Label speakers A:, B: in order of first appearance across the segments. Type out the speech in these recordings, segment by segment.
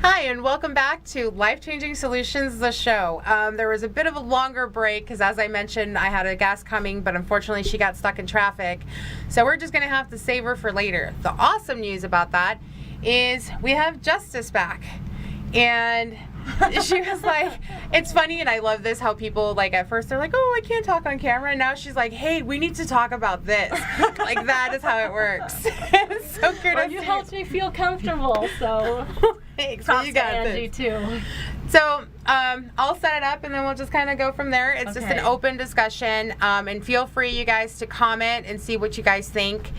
A: Hi, and welcome back to Life-Changing Solutions, the show. There was a bit of a longer break because, as I mentioned, I had a guest coming, but unfortunately she got stuck in traffic. So we're just going to have to save her for later. The awesome news about that is we have Justice back. And she was like, it's funny, and I love this, how people, like, at first they're like, oh, I can't talk on camera. And now she's like, hey, we need to talk about this. Like, that is how it works. It's so good.
B: Well, you helped me feel comfortable, so
A: thanks.
B: props
A: You
B: to
A: got
B: Angie,
A: this.
B: too.
A: So I'll set it up, and then we'll just kind of go from there. It's just an open discussion, and feel free, you guys, to comment and see what you guys think.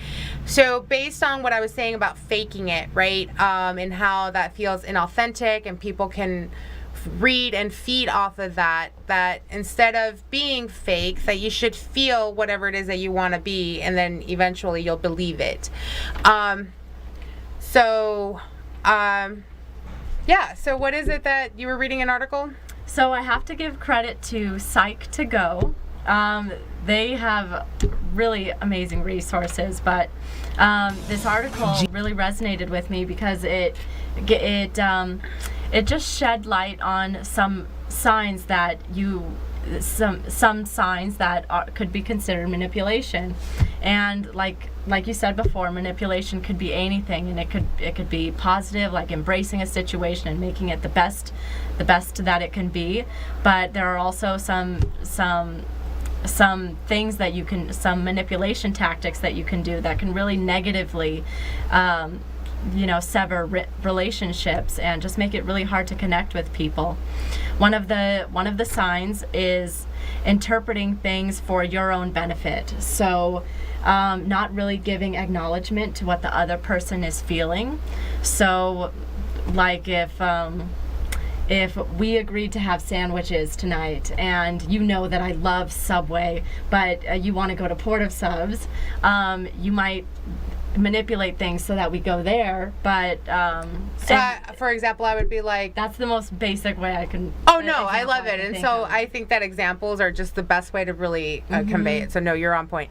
A: So based on what I was saying about faking it, right, and how that feels inauthentic, and people can read and feed off of that instead of being fake, that you should feel whatever it is that you want to be, and then eventually you'll believe it. Yeah, so what is it that you were reading an article?
B: So I have to give credit to Psych2Go. They have really amazing resources, but this article really resonated with me because it just shed light on some signs that some signs that could be considered manipulation. And like you said before, manipulation could be anything, and it could be positive, like embracing a situation and making it the best that it can be. But there are also some things that you can, some manipulation tactics that you can do that can really negatively sever relationships and just make it really hard to connect with people. One of the signs is interpreting things for your own benefit. So not really giving acknowledgement to what the other person is feeling. So like if we agreed to have sandwiches tonight, and you know that I love Subway, but you want to go to Port of Subs, you might manipulate things so that we go there, but
A: for example, I would be like,
B: that's the most basic way I can.
A: Oh no, I love it. And so I think that examples are just the best way to really convey it. So no, you're on point.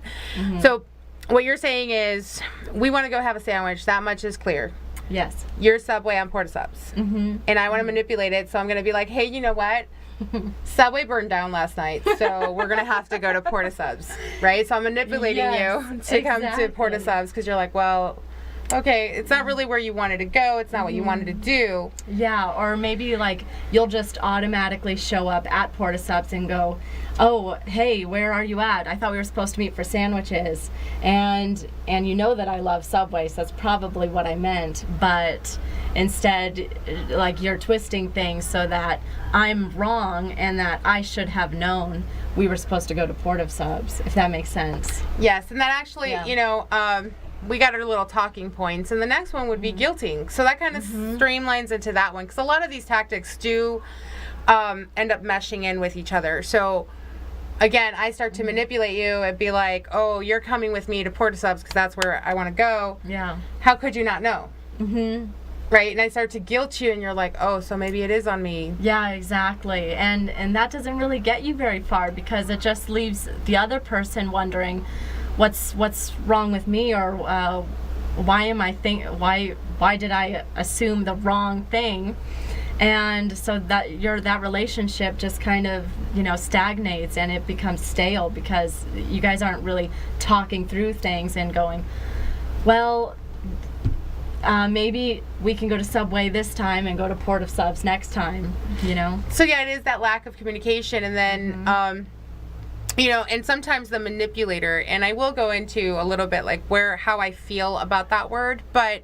A: So what you're saying is, we want to go have a sandwich. That much is clear.
B: Yes.
A: You're Subway, I'm Port of Subs. And I want to manipulate it, so I'm going to be like, hey, you know what? Subway burned down last night, so we're going to have to go to Port of Subs, right? So I'm manipulating you to come to Port of Subs because you're like, well, okay, it's not really where you wanted to go. It's not what you wanted to do.
B: Yeah, or maybe like you'll just automatically show up at Port of Subs and go, oh, hey, where are you at? I thought we were supposed to meet for sandwiches. And you know that I love Subway, so that's probably what I meant. But instead, like, you're twisting things so that I'm wrong and that I should have known we were supposed to go to Port of Subs, if that makes sense.
A: Yes, and that actually, we got our little talking points, and the next one would be guilting. So that kind of streamlines into that one, because a lot of these tactics do end up meshing in with each other. So again, I start to manipulate you and be like, oh, you're coming with me to Port of Subs because that's where I want to go.
B: Yeah.
A: How could you not know? Right? And I start to guilt you, and you're like, oh, so maybe it is on me.
B: Yeah, exactly. And that doesn't really get you very far, because it just leaves the other person wondering, what's wrong with me, or why did I assume the wrong thing? And so that relationship just kind of stagnates, and it becomes stale because you guys aren't really talking through things and going, well, maybe we can go to Subway this time and go to Port of Subs next time,
A: So yeah, it is that lack of communication, and then and sometimes the manipulator, and I will go into a little bit like how I feel about that word, but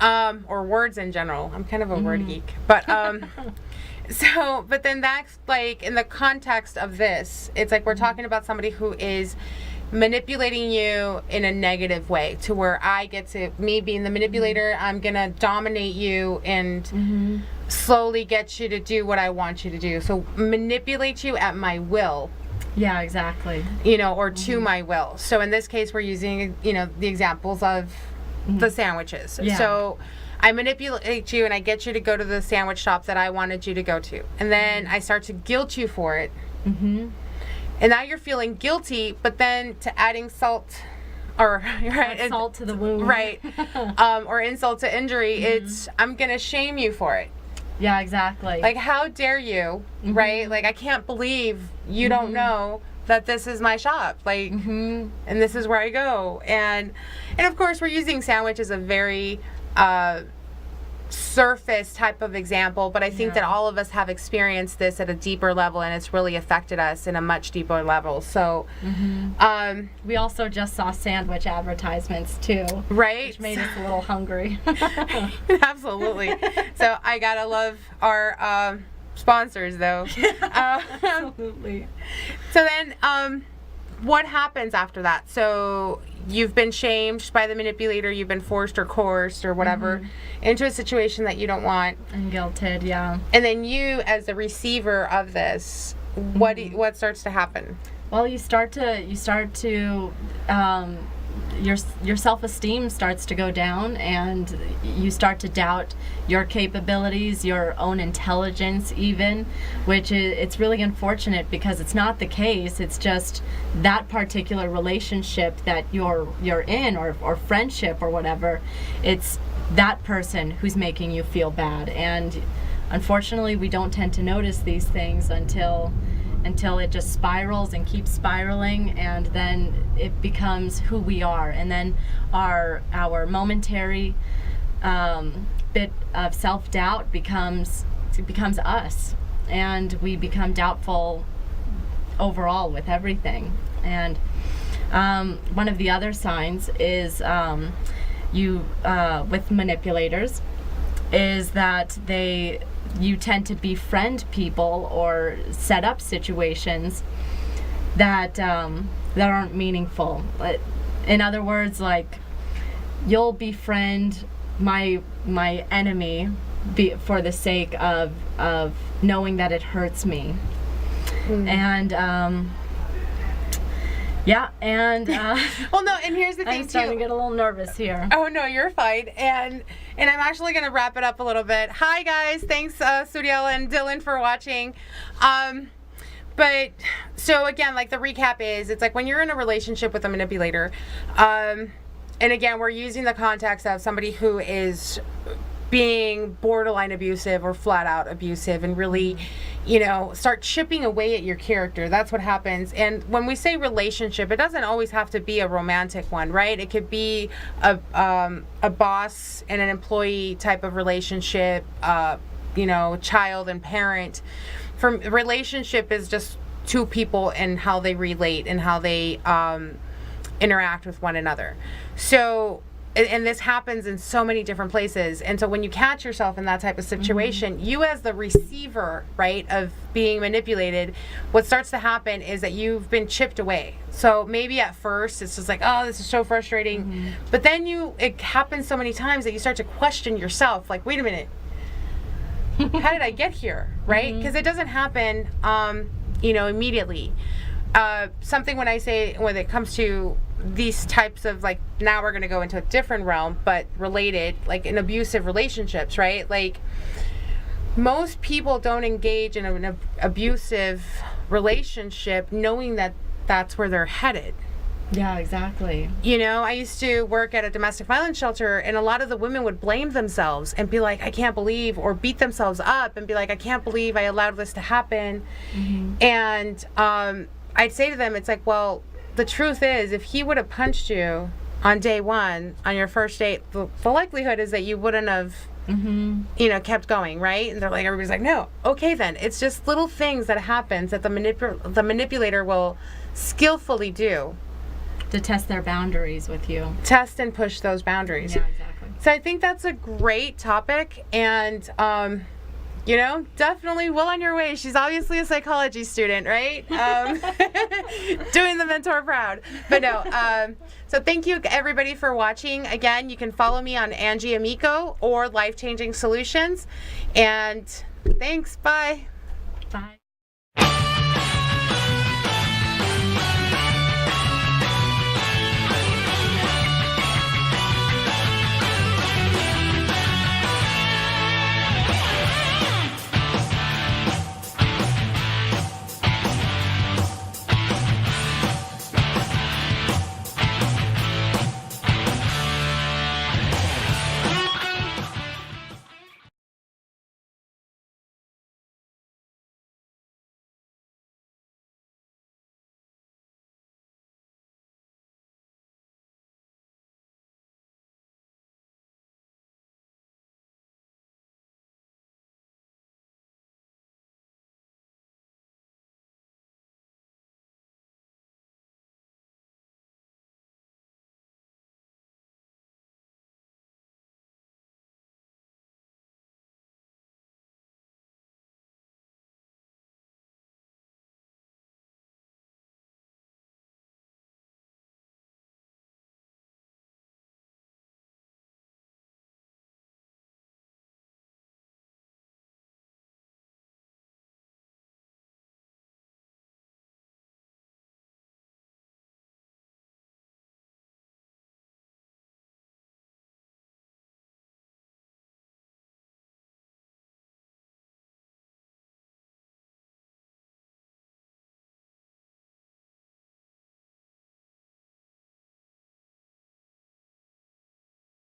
A: or words in general. I'm kind of a word geek, but but then that's like, in the context of this, it's like we're talking about somebody who is manipulating you in a negative way, to where me being the manipulator, I'm gonna dominate you and slowly get you to do what I want you to do. So manipulate you at my will.
B: Yeah, exactly.
A: Or to my will. So in this case, we're using, the examples of the sandwiches.
B: Yeah.
A: So I manipulate you, and I get you to go to the sandwich shop that I wanted you to go to. And then I start to guilt you for it. And now you're feeling guilty, but then to adding salt, or
B: salt to the wound.
A: Right. Or insult to injury, it's, I'm going to shame you for it.
B: Yeah, exactly.
A: Like, how dare you, right? Like, I can't believe you don't know that this is my shop, like, and this is where I go. And of course, we're using sandwich as a very surface type of example, but I think that all of us have experienced this at a deeper level, and it's really affected us in a much deeper level. So
B: we also just saw sandwich advertisements too,
A: right,
B: which made us a little hungry.
A: Absolutely. So I gotta love our sponsors, though.
B: Absolutely.
A: So then what happens after that? So you've been shamed by the manipulator, you've been forced or coerced or whatever into a situation that you don't want,
B: And guilted, yeah.
A: and then you, as the receiver of this, what starts to happen?
B: Well, you start to your self-esteem starts to go down, and you start to doubt your capabilities, your own intelligence even, which it's really unfortunate because it's not the case. It's just that particular relationship that you're in, or friendship or whatever. It's that person who's making you feel bad, and unfortunately we don't tend to notice these things until it just spirals and keeps spiraling, and then it becomes who we are, and then our momentary bit of self-doubt becomes us, and we become doubtful overall with everything. And one of the other signs is with manipulators is that you tend to befriend people or set up situations that aren't meaningful. In other words, like, you'll befriend my enemy for the sake of knowing that it hurts me. And well, no, and here's the thing, I'm starting
A: too.
B: to get a little nervous here.
A: Oh, no, you're fine. And I'm actually going to wrap it up a little bit. Hi, guys. Thanks, Sudiel and Dylan, for watching. But so again, like, the recap is, it's like when you're in a relationship with a manipulator, and again, we're using the context of somebody who is being borderline abusive or flat out abusive, and really, start chipping away at your character. That's what happens. And when we say relationship, it doesn't always have to be a romantic one, right? It could be a boss and an employee type of relationship, child and parent. Relationship is just two people and how they relate and how they interact with one another. So, and this happens in so many different places. And so when you catch yourself in that type of situation, you as the receiver, right, of being manipulated, what starts to happen is that you've been chipped away. So maybe at first it's just like, oh, this is so frustrating. But then it happens so many times that you start to question yourself, like, wait a minute, how did I get here, right? Because it doesn't happen, immediately. Something when it comes to these types of, like, now we're going to go into a different realm, but related, like in abusive relationships, right? Like, most people don't engage in an abusive relationship knowing that that's where they're headed.
B: Yeah, exactly.
A: I used to work at a domestic violence shelter, and a lot of the women would blame themselves and be like, I can't believe, or beat themselves up and be like, I can't believe I allowed this to happen. And I'd say to them, it's like, well, the truth is, if he would have punched you on day one, on your first date, the likelihood is that you wouldn't have, kept going, right? And they're like, everybody's like, no. Okay, then. It's just little things that happens that the manipulator will skillfully do.
B: To test their boundaries with you.
A: Test and push those boundaries.
B: Yeah, exactly.
A: So I think that's a great topic, and definitely well on your way. She's obviously a psychology student, right? Doing the mentor proud. But no, so thank you everybody for watching. Again, you can follow me on Angie Amico or Life Changing Solutions. And thanks, bye.
B: Bye.